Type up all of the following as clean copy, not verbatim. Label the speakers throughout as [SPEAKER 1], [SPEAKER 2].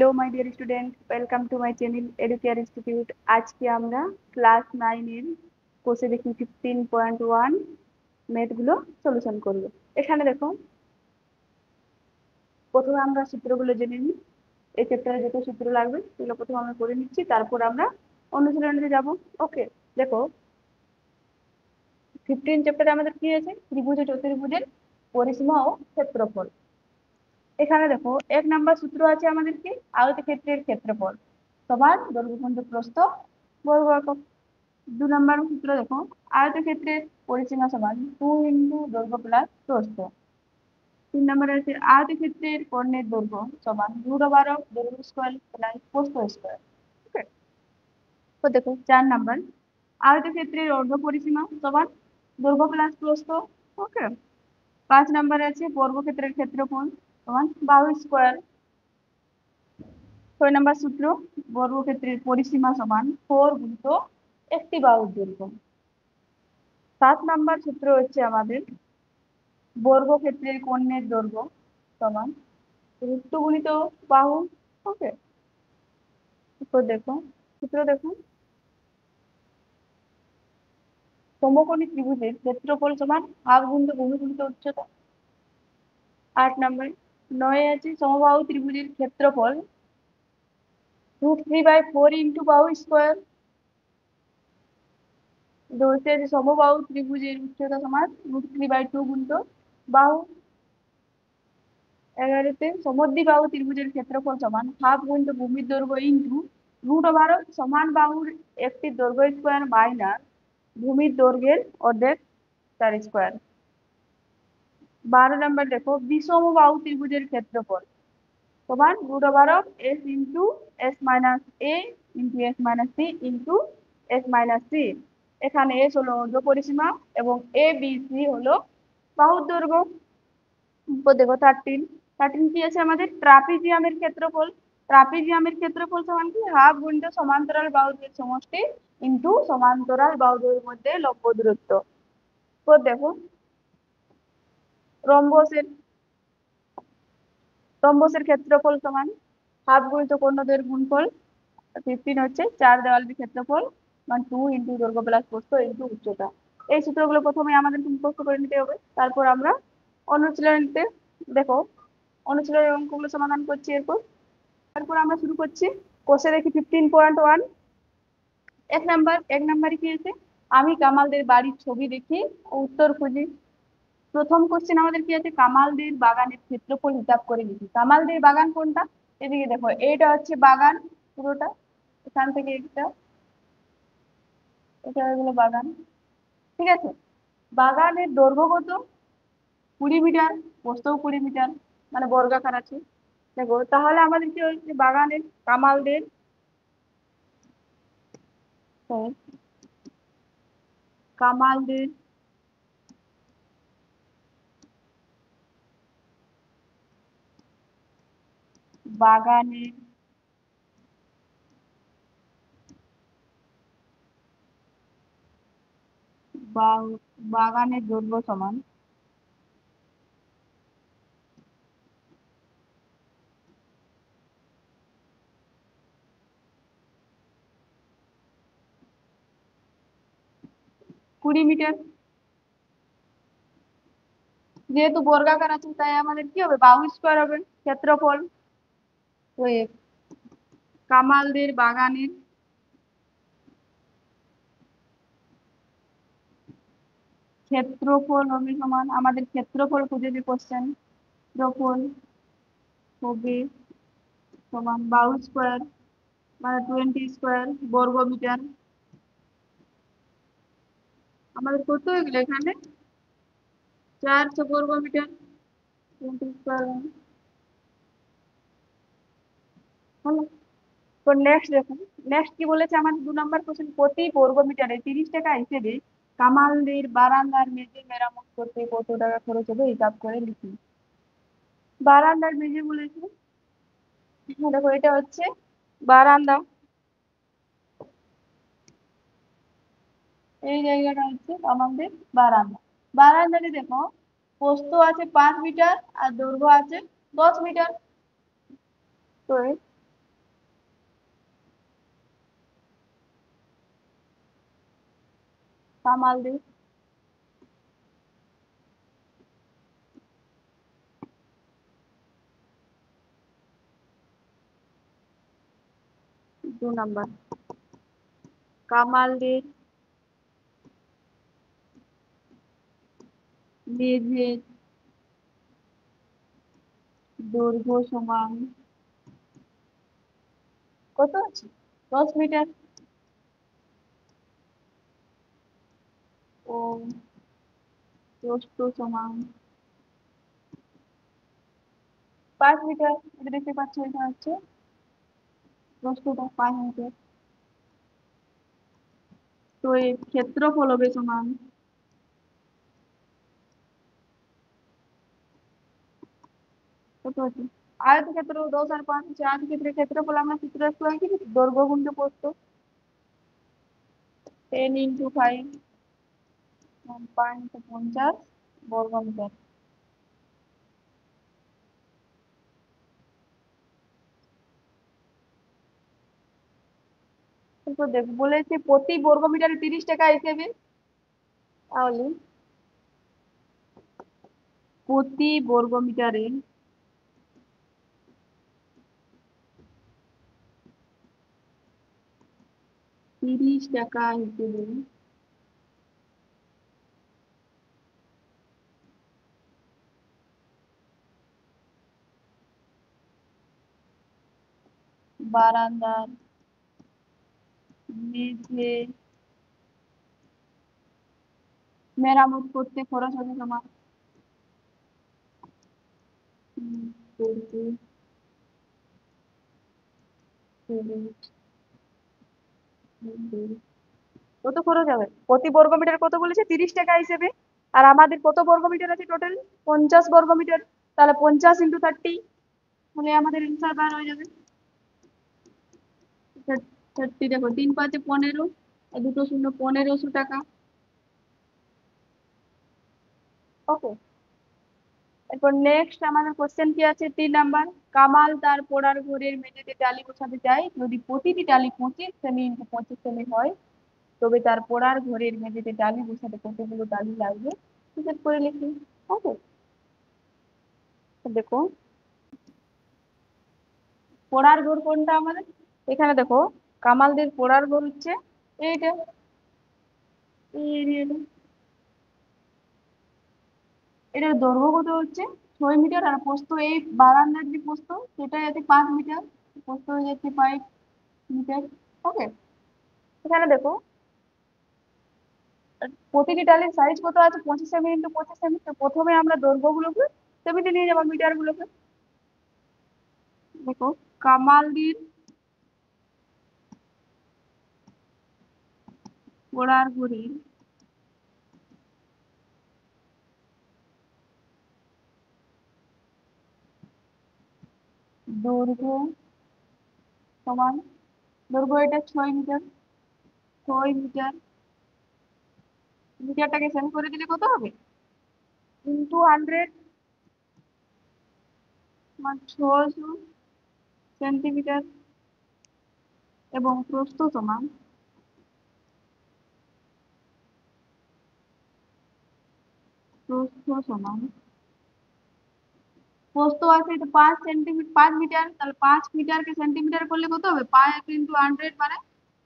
[SPEAKER 1] Hello my dear student, welcome to my channel educare institute. আজকে আমরা class 9 এর কোর্সে দেখি 15.1 ম্যাথগুলো সলিউশন করব। এখানে দেখো, প্রথমে আমরা সূত্রগুলো জেনে নিই। এই চ্যাপ্টারে যত সূত্র লাগবে সেগুলো প্রথমে আমরা করে নিচ্ছি, তারপর আমরা অনুশীলনে যাব। ওকে, দেখো 15 চ্যাপ্টারে আমাদের কি আছে? ত্রিভুজ ও চতুর্ভুজের পরিসীমা ও ক্ষেত্রফল। এখানে দেখো, 1 নাম্বার সূত্র আছে আমাদের কি, আয়তক্ষেত্রের ক্ষেত্রফল সমান দৈর্ঘ্য প্রস্থ বর্গ একক। 2 নাম্বার সূত্র দেখো, আয়তক্ষেত্রের পরিসীমা সমান 2 ইন্টু দৈর্ঘ্য প্লাস প্রস্থ। 3 নাম্বারে আছে আয়তক্ষেত্রের কর্ণের দৈর্ঘ্য সমান √12 দৈর্ঘ্য স্কয়ার প্লাস প্রস্থ স্কয়ার। ওকে, তো দেখো 4 নাম্বার, আয়তক্ষেত্রের অর্ধ পরিসীমা সমান দৈর্ঘ্য প্লাস প্রস্থ। ওকে, 5 নাম্বারে আছে বর্গক্ষেত্রের ক্ষেত্রফল সমান বাহু স্কয়ার। 6 নাম্বার সূত্র, বর্গক্ষেত্রের পরিসীমা সমান 4 গুণিত একটি বাহুর দৈর্ঘ্য। 7 নাম্বার সূত্র হচ্ছে আমাদের বর্গক্ষেত্রের কর্ণের দৈর্ঘ্য সমান √2 গুণিত বাহু। ওকে, তো দেখো সূত্র দেখো, সমকোণী ত্রিভুজের ক্ষেত্রফল সমান হাফ গুণিত ভূমি গুণিত উচ্চতা। 8 নাম্বার, 9 আছে সমবাহু ত্রিভুজের ক্ষেত্রফল √3/4 ইন্টু বাহু স্কয়ার। 10 আছে সমবাহু ত্রিভুজের উচ্চতা সমান √3/2 গুণিত বাহু। 11 সমদ্বিবাহু ত্রিভুজের ক্ষেত্রফল সমান হাফ গুণিত ভূমির দৈর্ঘ্য ইন্টু √12 সমান বাহুর একটি দৈর্ঘ্য স্কয়ার মাইনাস ভূমির দৈর্ঘ্যের অর্ধেক তার স্কয়ার। 12 নাম্বার দেখো, বিষমবাহু ত্রিভুজের ক্ষেত্রফল সমান √12 s into s minus a into s minus c into s minus c। এখানে s হলো অর্ধ পরিসীমা এবং a b c হলো বাহুর দৈর্ঘ্য। তো দেখো 13 কি আছে আমাদের? ট্রাপিজিয়ামের ক্ষেত্রফল। ট্রাপিজিয়ামের ক্ষেত্রফল সমান কি হাফ গুণিত সমান্তরাল বাহুদের সমষ্টি ইন্টু সমান্তরাল বাহুদের মধ্যে লম্ব দূরত্ব। তো দেখো রম্বসের রম্বসের ক্ষেত্রফল সমান হাফ গুণিত কর্ণদ্বয়ের গুণফল। 15 হচ্ছে 4 দেওয়ালের ক্ষেত্রফল মানে 2 ইন্টু দৈর্ঘ্য প্লাস প্রস্থ ইন্টু উচ্চতা। এই সূত্রগুলো প্রথমে আমাদের মুখস্থ করে নিতে হবে, তারপর আমরা অনুশীলনীতে দেখো অনুশীলনের অঙ্কগুলো সমাধান করছি। তারপর আমরা শুরু করছি। কোষে দেখি 15.1। এক নাম্বারে কি আছে? আমি কামালদের বাড়ির ছবি দেখি ও উত্তর খুঁজি। প্রথম কোশ্চেন আমাদের কি আছে? কামালদের বাগানের ক্ষেত্রফল হিসাব করে লিখি। কামালদের বাগান কোনটা? এদিকে দেখো, এটা হচ্ছে বাগান পুরোটা, এখান থেকে এটা হলো বাগান। ঠিক আছে, বাগানের দৈর্ঘ্য কত? 20 মিটার, প্রস্থও 20 মিটার, মানে বর্গাকার আছে। দেখো তাহলে আমাদের কি হচ্ছে, বাগানের কামালদের বাগানের বাগানের দৈর্ঘ্য সমান 20 মিটার। যেহেতু বর্গাকার আছে তাই আমাদের কি হবে? বাহু স্কয়ার হবে ক্ষেত্রফল। তো কামালদের বাগানের ক্ষেত্রফল হবে সমান, আমাদের ক্ষেত্রফল খুঁজে যে কোশ্চেন, ক্ষেত্রফল হবে সমান বাহু স্কয়ার মানে 20 স্কয়ার বর্গ মিটার। আমাদের কত হয়ে গেল এখানে? 400 বর্গ মিটার, 20 স্কয়ার। হলো। তো নেক্সট দেখুন, নেক্সট কি বলেছে আমাদের 2 নাম্বার কোশ্চেন, প্রতি বর্গ মিটারে 30 টাকা হিসেবে কামালদের বারান্দার মেঝে মেরামত করতে কত টাকা খরচ হবে হিসাব করে লিখুন। বারান্দার মেঝে বলেছে, দেখো এটা হচ্ছে বারান্দা, এই জায়গাটা হচ্ছে আমাদের বারান্দা। বারান্দাতে দেখো প্রস্থ আছে 5 মিটার আর দৈর্ঘ্য আছে 10 মিটার। তো কামালদের। 2 নাম্বার কামালদের মেঝের দৈর্ঘ্য সমান কত আছে? 10 মিটার। ও প্রস্থ সমান 5 মিটার। এটা দেখতে পাচ্ছ, এটা হচ্ছে প্রস্থটা 5 মিটার। তো এর ক্ষেত্রফল হবে সমান কত আছে? আয়তক্ষেত্র 10 আর 5 হচ্ছে আয়তক্ষেত্রের ক্ষেত্রফল। আমরা সূত্র একটু আগে কি দৈর্ঘ্য গুণিত প্রস্থ 10 × 5 50 বর্গমিটার। তো দেখ বলেছে প্রতি বর্গমিটারে 30 টাকা হিসেবে, তাহলে প্রতি বর্গমিটারে 30 টাকা হিসেবে বারান্দার মেঝে মেরামত করতে খরচ হবে সমান করতে কত খরচ হবে? প্রতি বর্গমিটার কত বলেছে? 30 টাকা হিসেবে। আর আমাদের কত বর্গমিটার আছে টোটাল? 50 বর্গমিটার। তাহলে 50 × 30 হলে আমাদের অ্যান্সার বার হয়ে যাবে। 30 দেখো 3 × 5 = 15, আর 2 শূন্য 1500 টাকা। ওকে, এরপর নেক্সট আমাদের কোশ্চেন কি আছে? 3 নাম্বার কামাল তার পড়ার ঘরের মেঝেতে টালি বসাতে চাই। যদি প্রতিটি টালি 25 সেমি × 25 সেমি হয়, তবে তার পড়ার ঘরের মেঝেতে টালি বসাতে কতগুলো টালি লাগবে হিসাব করে লিখি। ওকে, দেখো পড়ার ঘর কোনটা আমাদের? এখানে দেখো কামালদের পড়ার ঘর হচ্ছে এইটা, এই এরিয়াটা। এটার দৈর্ঘ্য কত হচ্ছে 6 মিটার, আর প্রস্থ এই বারান্দার যে প্রস্থ সেটা যাচ্ছে 5 মিটার, প্রস্থ হয়ে যাচ্ছে 5 মিটার। ওকে, এখানে দেখো প্রতিটি টালির সাইজ কত আছে? 25 সেমি × 25 সেমি। তো প্রথমে আমরা দৈর্ঘ্যগুলোকে সেমিতে নিয়ে যাবো, মিটার গুলোকে। দেখো কামালদির পড়ার ঘরের দৈর্ঘ্য সমান, দৈর্ঘ্য এটা 6 মিটার, 6 মিটার। মিটারটাকে সেমি করে দিলে কত হবে? × 100 = 600 সেন্টিমিটার। এবং প্রস্থ সমান, প্রস্থ সমান প্রস্থ আছে এটা 5 সেন্টিমিটার, 5 মিটার। তাহলে 5 মিটারকে সেন্টিমিটার করলে কত হবে? 5 × 100 মানে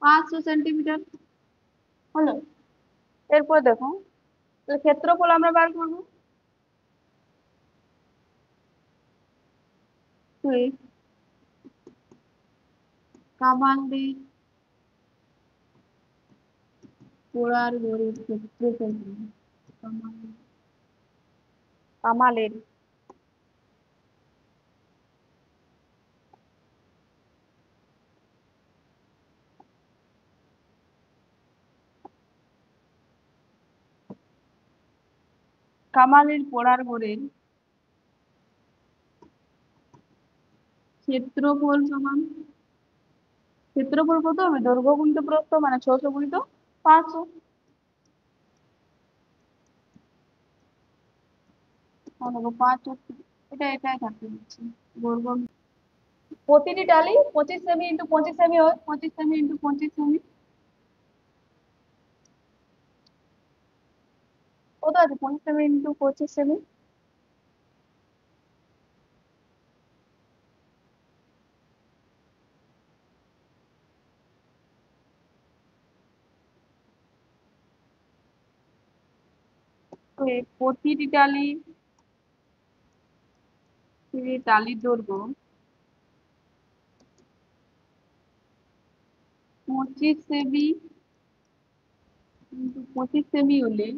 [SPEAKER 1] 500 সেন্টিমিটার। হলো। এরপর দেখো ক্ষেত্রফল আমরা বার করবো। কামালদের পড়ার ঘরের ক্ষেত্রফল, কামালের কামালের পড়ার ঘরের ক্ষেত্রফল সমান, ক্ষেত্রফল কত হবে? দৈর্ঘ্য গুণিত প্রস্থ মানে 600 × 500। দেখো 5 এটা এটাই থাকতে দিচ্ছি বর্গ। প্রতিটি টালি 25 সেমি × 25 সেমি হয়, 25 সেমি × 25 সেমি। কত আছে 25 সেমি ইন্টু 25 সেমি? তো এই টালির দৈর্ঘ্য 25 সেমি ইন্টু 25 সেমি হলে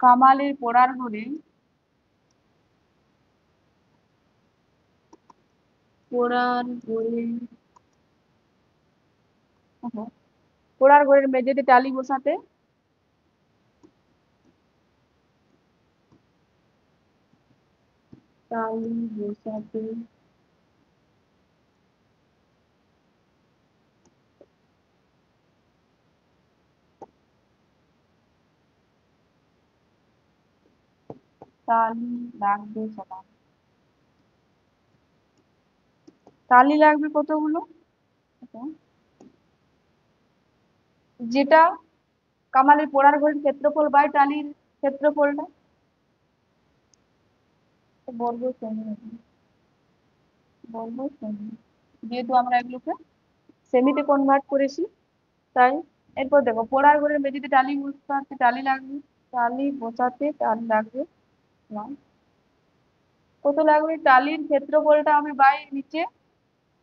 [SPEAKER 1] কামালের পড়ার ঘরে পড়ার ঘরে ওহো, পড়ার ঘরের মেঝেতে টালি বসাতে টালি বসাতে টালি লাগবে সমান। টালি লাগবে কতগুলো? দেখো, যেটা কামালের পড়ার ঘরের ক্ষেত্রফল বাই টালির ক্ষেত্রফলটা বর্গ সেমি হবে। বর্গ সেমি, যেহেতু আমরা এগুলোকে সেমিতে কনভার্ট করেছি তাই। এরপর দেখো, পড়ার ঘরের মেঝেতে টালি বসাতে টালি লাগবে, টালি বসাতে টালি লাগবে না। কত লাগবে? টালির ক্ষেত্রফলটা আমি বাই নিচে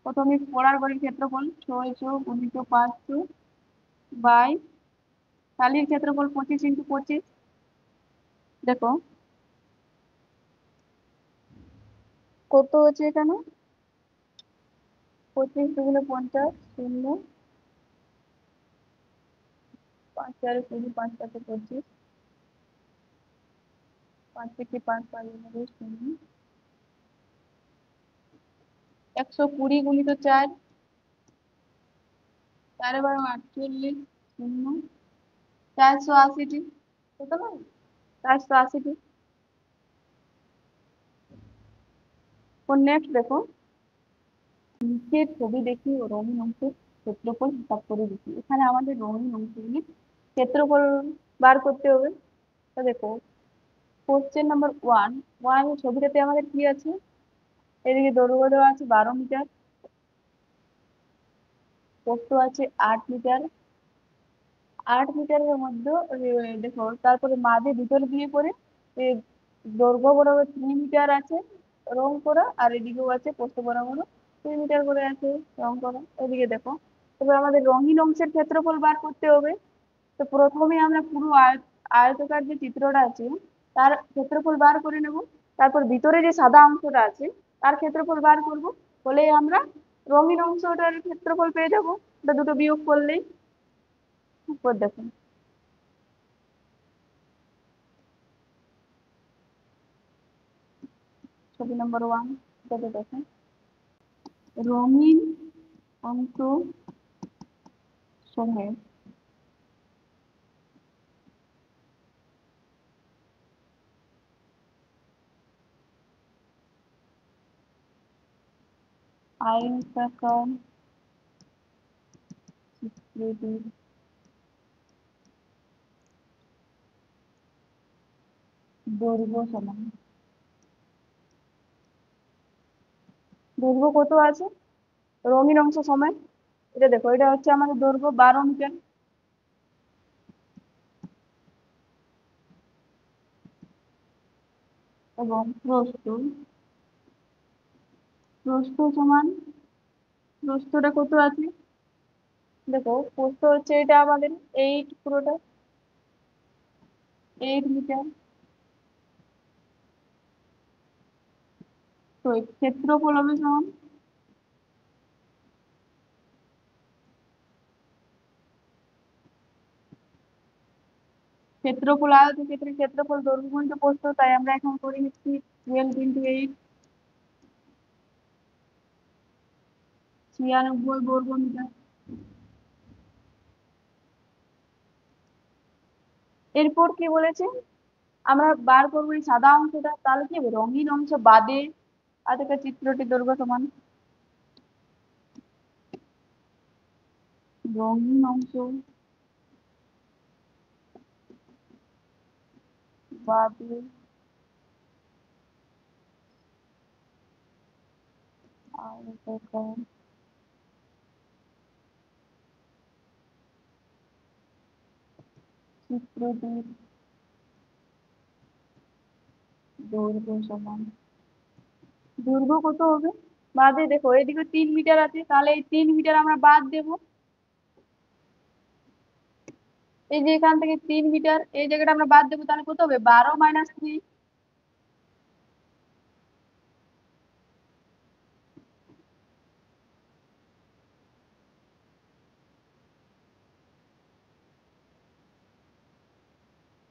[SPEAKER 1] প্রথমে পড়ার ঘরের ক্ষেত্রফল 6 × 500 বাই টালির ক্ষেত্রফল 25 × 25। দেখো কত হচ্ছে এখানে, 25 × 50 শূন্য, 5×4 = 20, 5×5 = 25, 5×5 = শূন্য, 120 × 4, 4×48 শূন্য, 480টি। কত নয়? 480টি। নেক্সট দেখো, নিচের ছবি দেখি ও রঙিন অংশের ক্ষেত্রফল হিসাব করে দেখি। এখানে আমাদের রঙিন অংশগুলির ক্ষেত্রফল বার করতে হবে। তো দেখো, কোশ্চেন নাম্বার 1 ছবিটাতে আমাদের কি আছে? এদিকে দৈর্ঘ্য দেওয়া আছে 12 মিটার, প্রস্থ আছে 8 মিটার। 8 মিটারের মধ্যে দেখো, তারপরে মাঝে ভিতর দিয়ে করে এ, দৈর্ঘ্য বরাবর 3 মিটার আছে রং করা, আর এদিকেও আছে প্রস্থ বরাবর 3 মিটার করে আছে রং করা। এদিকে দেখো, এবার আমাদের রঙিন অংশের ক্ষেত্রফল বার করতে হবে। তো প্রথমে আমরা পুরো আয়তকার যে চিত্রটা আছে তার ক্ষেত্রফল বার করে নেব, তারপর ভিতরে যে সাদা অংশটা আছে তার ক্ষেত্রফল বার করব, বলেই আমরা রঙিন অংশটার ক্ষেত্রফল পেয়ে যাবো। এটা দুটো বিয়োগ করলেই। উপর দেখুন, ছবি নম্বর 1 এটাতে দেখুন, রঙিন অংশ সমূহের আয়তাকার চিত্রটির দৈর্ঘ্য সমান, দৈর্ঘ্য কত আছে রঙিন অংশ সমান? এটা দেখো, এটা হচ্ছে আমাদের দৈর্ঘ্য 12 মিটার, এবং প্রস্থ সমান, প্রস্থটা কত আছে? দেখো, প্রস্থ হচ্ছে এটা আমাদের 8, পুরোটা 8 মিটার। তো ক্ষেত্রফল হবে সমান, ক্ষেত্রফল আয়তক্ষেত্রের ক্ষেত্রফল দৈর্ঘ্য গুণিত প্রস্থ, তাই আমরা এখন করে নিচ্ছি 12 × 8, 96 বর্গ মিটার। এরপর কি বলেছে, আমরা বার করবো এই সাদা অংশটা, তাহলে কি হবে? রঙিন অংশ বাদে আয়তকার চিত্রটির দৈর্ঘ্য সমান। রঙিন অংশ বাদে আয়তাকার চিত্রটির দৈর্ঘ্য সমান দৈর্ঘ্য কত হবে? বাদে দেখো এদিকে 3 মিটার আছে, তাহলে এই 3 মিটার আমরা বাদ দেবো। এই যে এখান থেকে 3 মিটার এই জায়গাটা আমরা বাদ দেবো, তাহলে কত হবে? 12 - 3।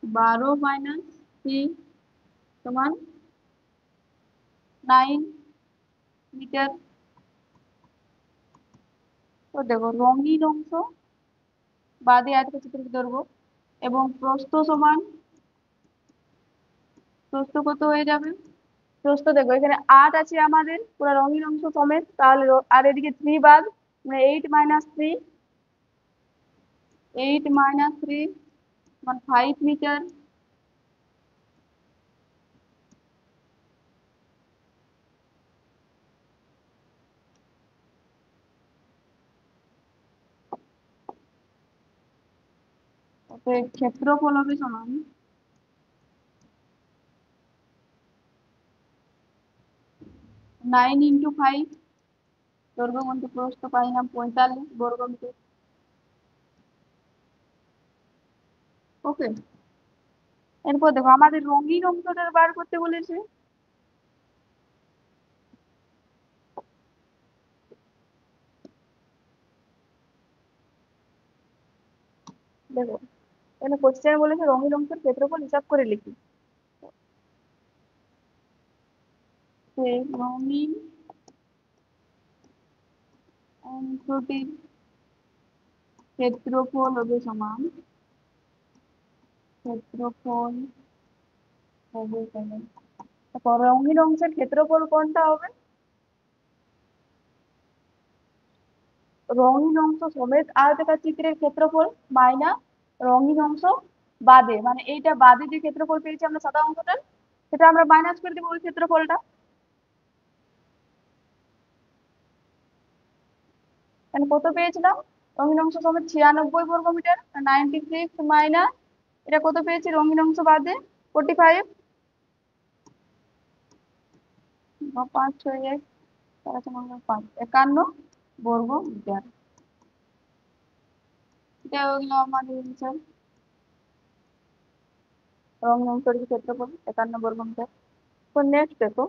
[SPEAKER 1] 12 - 3 সমান 9 মিটার। তো দেখো রঙিন অংশ বাদে আয়তক্ষেত্রের দৈর্ঘ্য এবং প্রস্থ সমান, প্রস্থ কত হয়ে যাবে? প্রস্থ দেখো এখানে 8 আছে আমাদের পুরো রঙিন অংশ সমেত, তাহলে আর এদিকে 3 বাদ, মানে 8 - 3, 8 - 3 মানে 5 মিটার। অতএব ক্ষেত্রফল হবে সমান 9 × 5, দৈর্ঘ্য গুণিত প্রস্থ পাইলাম 45 বর্গমিটার। ওকে, এরপর দেখো আমাদের রঙিন অংশটা বার করতে বলেছে। দেখো এখানে কোশ্চেন বলেছে রঙিন অংশের ক্ষেত্রফল হিসাব করে লিখি। সেই রঙিন অংশটির ক্ষেত্রফল হবে সমান ক্ষেত্রফল হবে সমান তারপর রঙিন অংশের ক্ষেত্রফল কোনটা হবে? রঙিন অংশ সমেত আয়তাকার চিত্রের ক্ষেত্রফল মাইনাস রঙিন অংশ বাদে, মানে এইটা বাদে যে ক্ষেত্রফল পেয়েছি আমরা সাদা অংশটা, সেটা আমরা মাইনাস করে দেবো ওই ক্ষেত্রফলটা। তাহলে কত পেয়েছিলাম? রঙিন অংশ সমেত 96 বর্গমিটার, 96 মাইনাস এটা কত পেয়েছি রঙিন অংশ বাদে 45, 5 6 1 5 51 বর্গমিটার। এটা হলো আমাদের অ্যান্সার। রঙিন অংশের ক্ষেত্রফল 51 বর্গমিটার। তো নেক্সট দেখো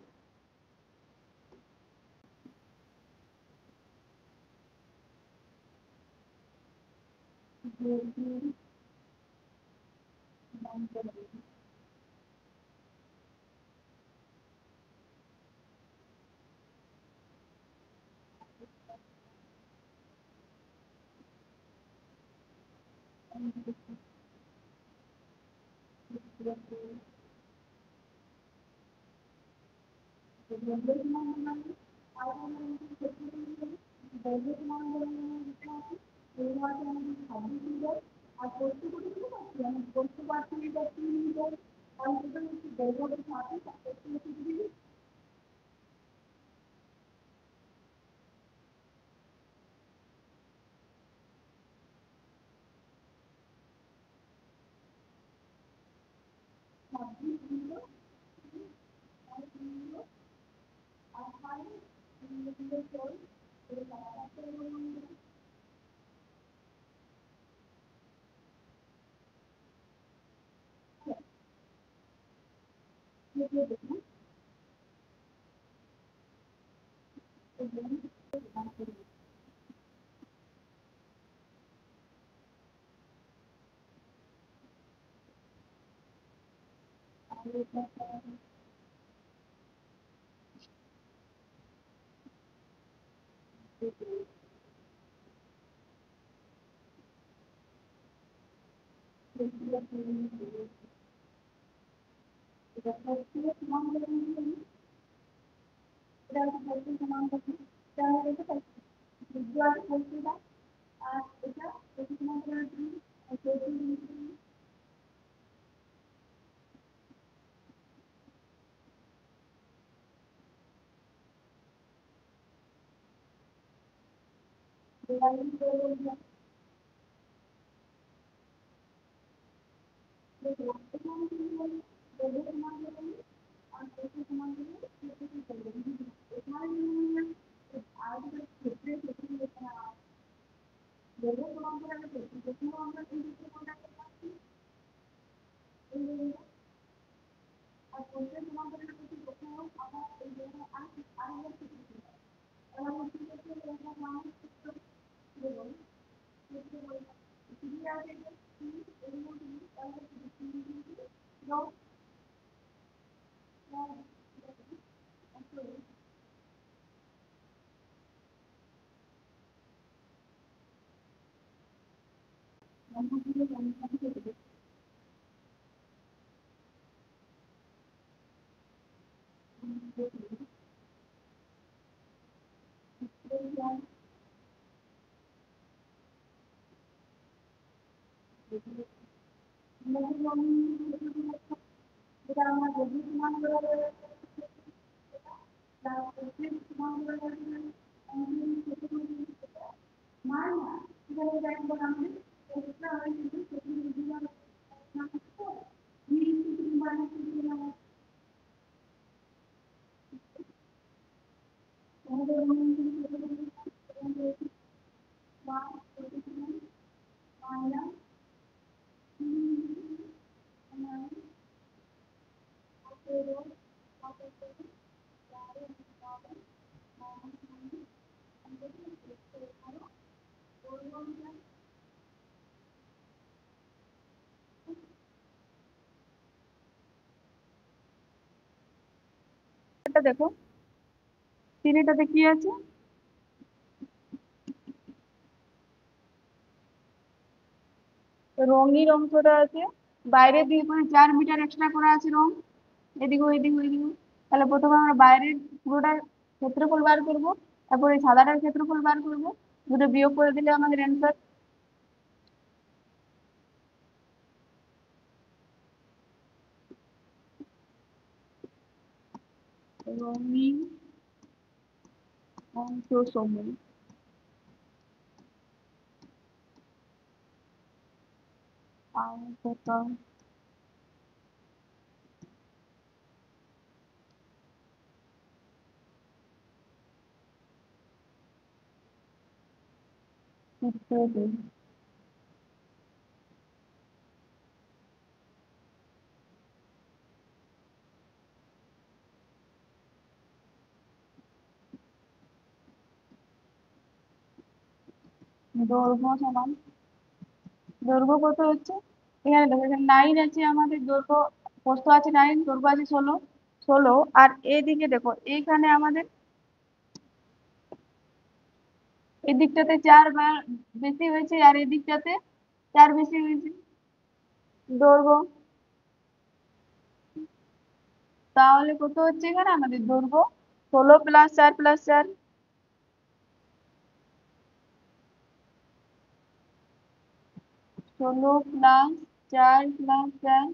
[SPEAKER 1] আর এটা সমান্তরাল জন্য এটা দেখো, তিনটাতে কি আছে? রঙিন অংশটা আছে, বাইরের দিকে করে 4 মিটার এক্সট্রা করা আছে রং, এদিকে ওইদিকে ওইদিকে। তাহলে প্রথমে আমরা বাইরের পুরোটার ক্ষেত্রফল বার করবো, তারপর এই সাদাটার ক্ষেত্রফল বার করবো, দুটো বিয়োগ করে দিলে আমাদের অ্যান্সার। রঙিন অংশ সমূহ আয়তকার চিত্রটি দৈর্ঘ্য সমান, দৈর্ঘ্য কত হচ্ছে? এখানে দেখো, এখানে 9 আছে আমাদের দৈর্ঘ্য, প্রস্থ আছে 9, দৈর্ঘ্য আছে 16, 16। আর এদিকে দেখো, এইখানে আমাদের এই দিকটাতে 4 বেশি হয়েছে, আর এই দিকটাতে 4 বেশি হয়েছে দৈর্ঘ্য। তাহলে কত হচ্ছে এখানে আমাদের দৈর্ঘ্য? 16 plus 4 plus 4, 16 plus 4 plus 4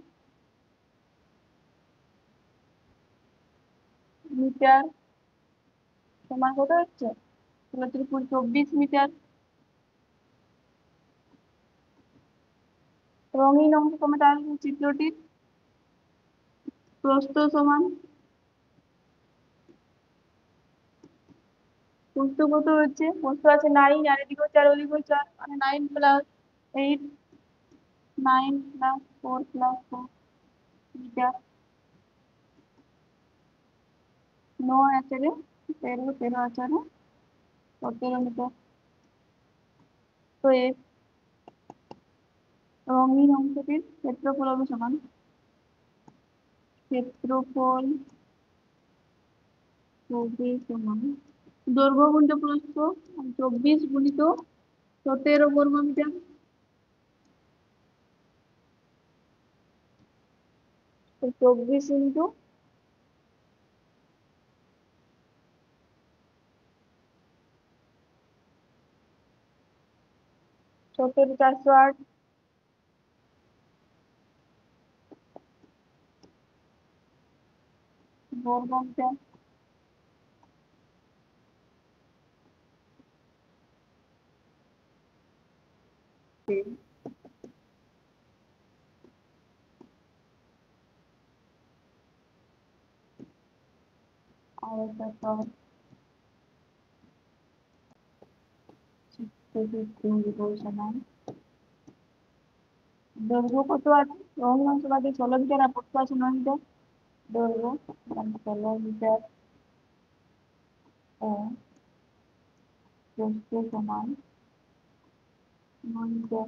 [SPEAKER 1] metre সমান কত হচ্ছে? 16 × 24 মিটার। রঙিন অংশ সমান, তাহলে চিত্রটির প্রস্থ সমান, প্রস্থ কত হচ্ছে? প্রস্থ আছে 9, আর এদিকে 4 ওদিকে 4, মানে 9 প্লাস 8, 9 প্লাস 4 প্লাস 4 মিটার। 9 আছে রে, 13, 13 আছে রে, 17 মিটার। তো এই রঙিন অংশটির ক্ষেত্রফল হবে সমান, ক্ষেত্রফল হবে সমান দৈর্ঘ্য গুণিত প্রস্থ, 24 গুণিত 17 বর্গ মিটার। 24 ইন্টু 70 × 408 বর্গ মিটার। আর এটা তো 63 সমান। দৈর্ঘ্য কত আছে? রোমহর্ষ বাদে 16 মিটার আর প্রস্থ আছে 9 মিটার। দৈর্ঘ্য 16 মিটার ও প্রস্থ সমান 9 মিটার।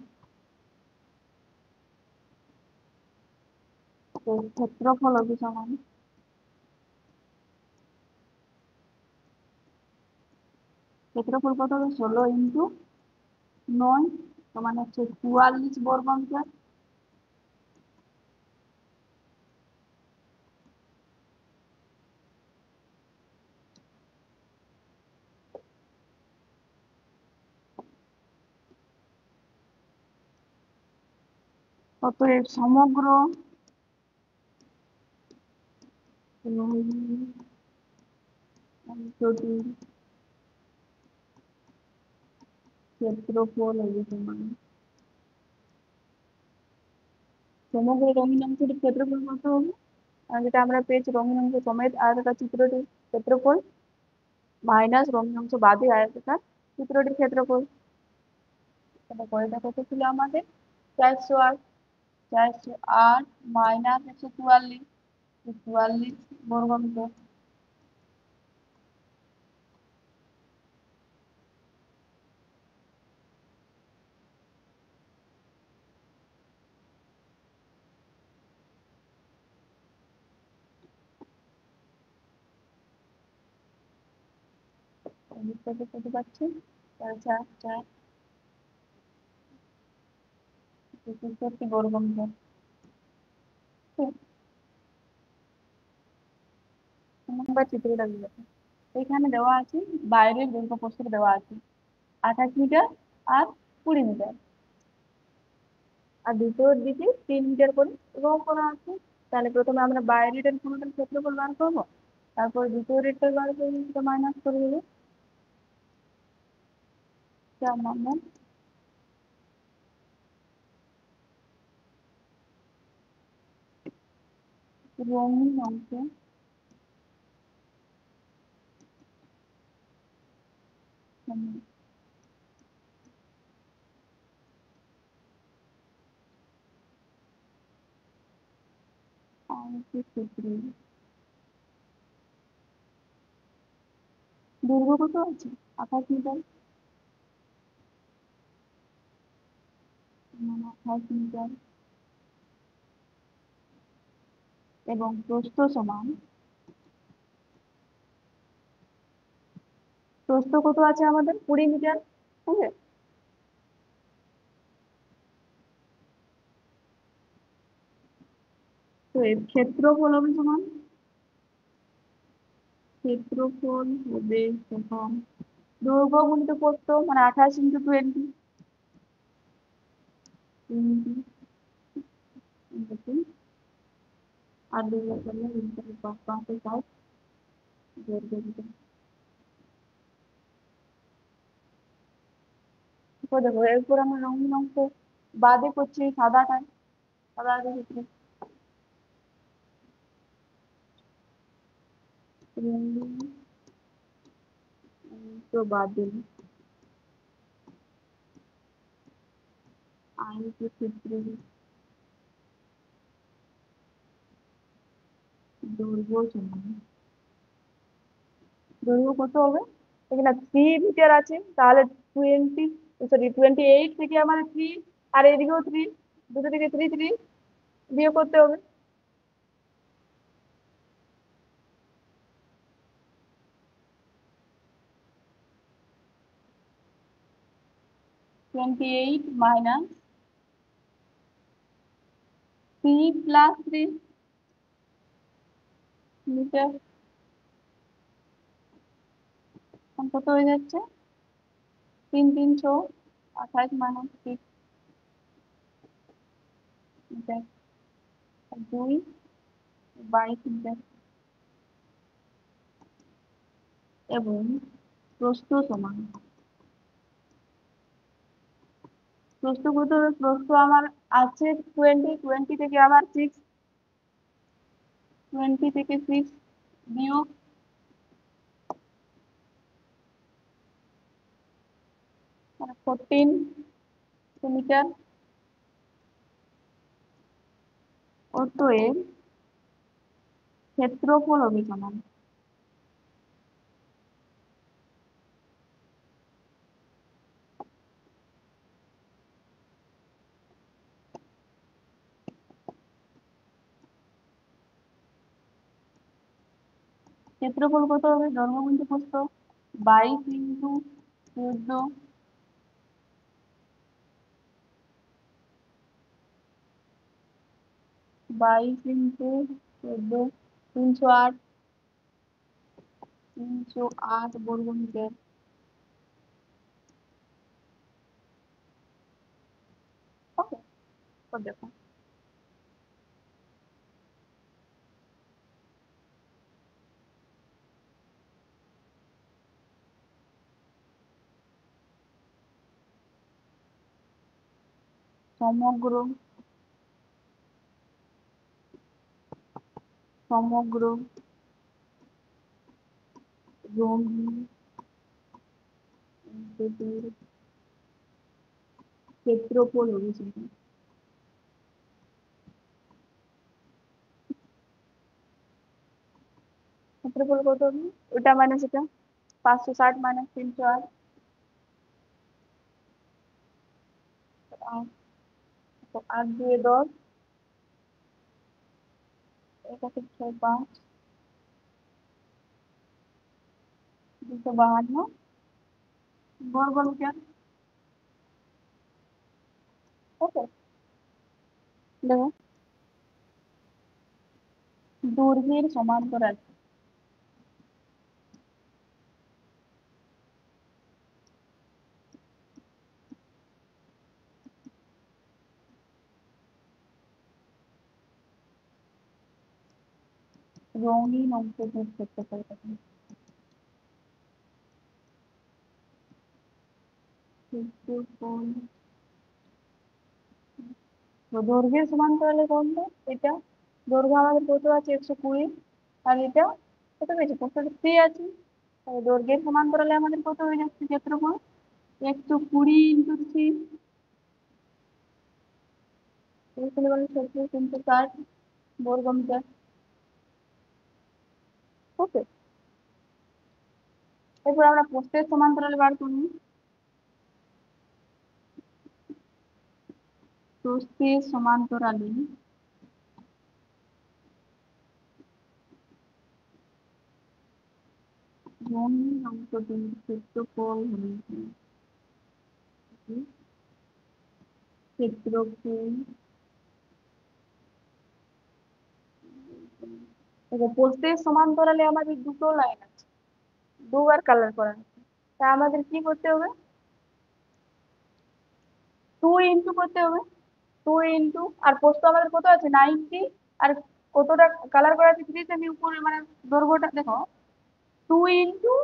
[SPEAKER 1] তো ক্ষেত্রফল হবে সমান, ক্ষেত্রফল কত হবে? 16 × 9 সমান হচ্ছে 44 বর্গ মিটার। অতএব সমগ্র অঞ্চলটির ক্ষেত্রফল হবে সমান, সমগ্র রঙিন অংশটির ক্ষেত্রফল কত হবে? আর যেটা আমরা পেয়েছি রঙিন অংশ সমেত আয়তাকার চিত্রটির ক্ষেত্রফল মাইনাস রঙিন অংশ বাদে আয়তাকার চিত্রটির ক্ষেত্রফল। এটা কয়টা কত ছিল আমাদের? 408। 408 মাইনাস 144, 44 বর্গ মিটার। কত পাচ্ছি? 4 64 বর্গ মিটার। নম্বর চিত্রটা দিল, এখানে দেওয়া আছে বাইরের দৈর্ঘ্য প্রস্থ দেওয়া আছে 28 মিটার আর 20 মিটার, আর ভিতর দিকে 3 মিটার করে রো করা আছে। তাহলে প্রথমে আমরা বাইরের কোণটার ক্ষেত্রফল বার করবো, তারপর ভিতরেরটা বার করে সেটা মাইনাস করে দেবো। 4 নম্বর রঙিন অংশ ক্ষেত্রে দৈর্ঘ্য কত আছে? 28 মিটার, 28 মিটার এবং প্রস্থ সমান, প্রস্থ কত আছে আমাদের? 20 মিটার। ঠিক আছে, তো এর ক্ষেত্রফল হবে সমান, ক্ষেত্রফল হবে সমান দৈর্ঘ্য গুণিত প্রস্থ মানে 28 × 20, 20 আর দৈর্ঘ্য করলে 5 দৈর্ঘ্য দিতে। দেখো এরপর আমরা রঙিন অংশ বাদে করছি সাদাটায়, সাদা ক্ষেত্রে রঙিন অংশ বাদে আয়তক্ষেত্রের দৈর্ঘ্য সমান, দৈর্ঘ্য কত হবে? এখানে 3 মিটার আছে, তাহলে 28 থেকে আমাদের 3 আর এদিকেও 3, দুটো থেকে 3 বিয়োগ করতে হবে। 28 মাইনাস 3 প্লাস 3 মিটার কত হয়ে যাচ্ছে? 3 3 6 28 - 6 মিটার, আর 2 22 মিটার, এবং প্রস্থ সমান। প্রস্থ কত হবে? প্রস্থ আমার আছে 20 থেকে আবার 6, 20 থেকে 6 বিয়োগ 14 মিটার। অতএব ক্ষেত্রফল হবে সমান। ক্ষেত্রফল কত হবে? দৈর্ঘ্য গুণিত প্রস্থ 22 ইন্টু 14, 22 ইন্টু 14, 308, 308 বর্গ মিটার। ওকে, তো দেখো সমগ্র সমগ্র রঙিন অংশটির ক্ষেত্রফল হবে সমান। ক্ষেত্রফল কত হবে? ওটা মাইনাস এটা, 560 মাইনাস 308, 8 দিয়ে 10, এটা থেকে 5, 252 বর্গ মিটার। ওকে, দেখো দৈর্ঘ্যের সমান্তরাল রঙিন অংশটির ক্ষেত্রফল কত? ক্ষেত্রফল দৈর্ঘ্যের সমান্তরালে কোনটা? এটা দৈর্ঘ্য আমাদের কত আছে? 120, আর এটা কত পেয়েছে? 3 আছে। তাহলে দৈর্ঘ্যের সমান্তরালে আমাদের কত হয়ে যাচ্ছে ক্ষেত্রফল? 120 ইন্টু 3, 360 বর্গ মিটার। ওকে, এরপর আমরা প্রস্থের সমান্তরালে বার করব। প্রস্থের সমান্তরালে রঙিন অংশটির ক্ষেত্রফল হল ক্ষেত্রফল। প্রস্থের সমান্তরালে আমাদের দুটো লাইন আছে, দুবার কালার করা আছে, তা আমাদের কি করতে হবে? 2 ইন্টু করতে হবে, 2 ইন্টু, আর প্রস্থ আমাদের কত আছে? 90, আর কতটা কালার করা আছে? 3 সেমি উপরে, মানে দৈর্ঘ্যটা দেখো 2 ইন্টু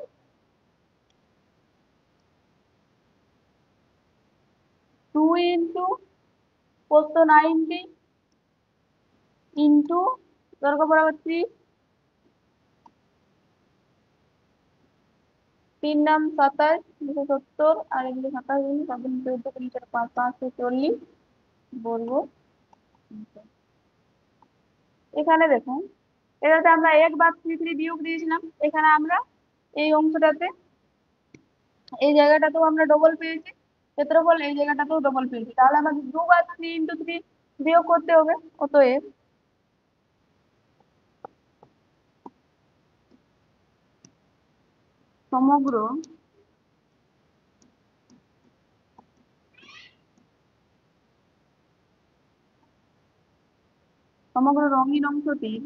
[SPEAKER 1] 2 ইন্টু প্রস্থ 90 ইন্টু দৈর্ঘ্য বরাবর 3, 3 নাম 27, 270, আর এগুলো 27 গুণ 7 14 3 4 5 540 বর্গ মিটার। এখানে দেখুন, এটাতে আমরা 1 বাদ 3 বিয়োগ দিয়েছিলাম, এখানে আমরা এই অংশটাতে, এই জায়গাটাতেও আমরা ডবল পেয়েছি ক্ষেত্রফল, এই জায়গাটাতেও ডবল পেয়েছি, তাহলে আমাদের 2 বাদ 3 ইন্টু 3 বিয়োগ করতে হবে। অতএব সমগ্র সমগ্র রঙিন অংশটির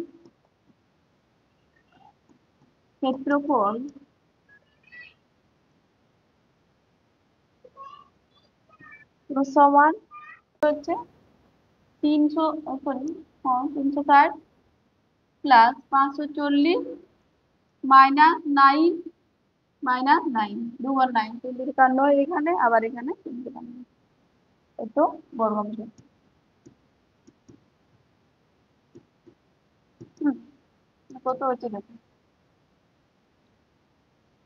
[SPEAKER 1] ক্ষেত্রফল তো সমান হচ্ছে 300 সরি 360 প্লাস 540 -9 -9 2 আর 9 353 এখানে আবার এখানে 353 এত বর্গমিটার। কত হচ্ছে দেখো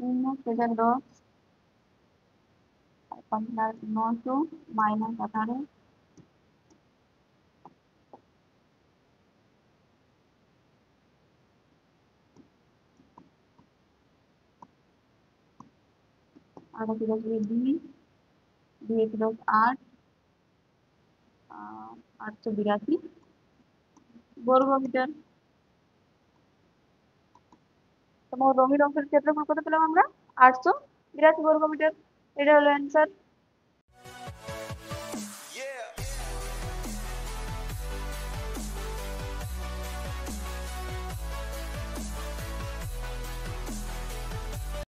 [SPEAKER 1] 3 × 10 900 -18 আর কি দেখবে 2 2 8 882 বর্গমিটার। তোমার রোমির অংশের ক্ষেত্রফল কত পেলাম আমরা? 882 বর্গমিটার। এটা হলো অ্যান্সার।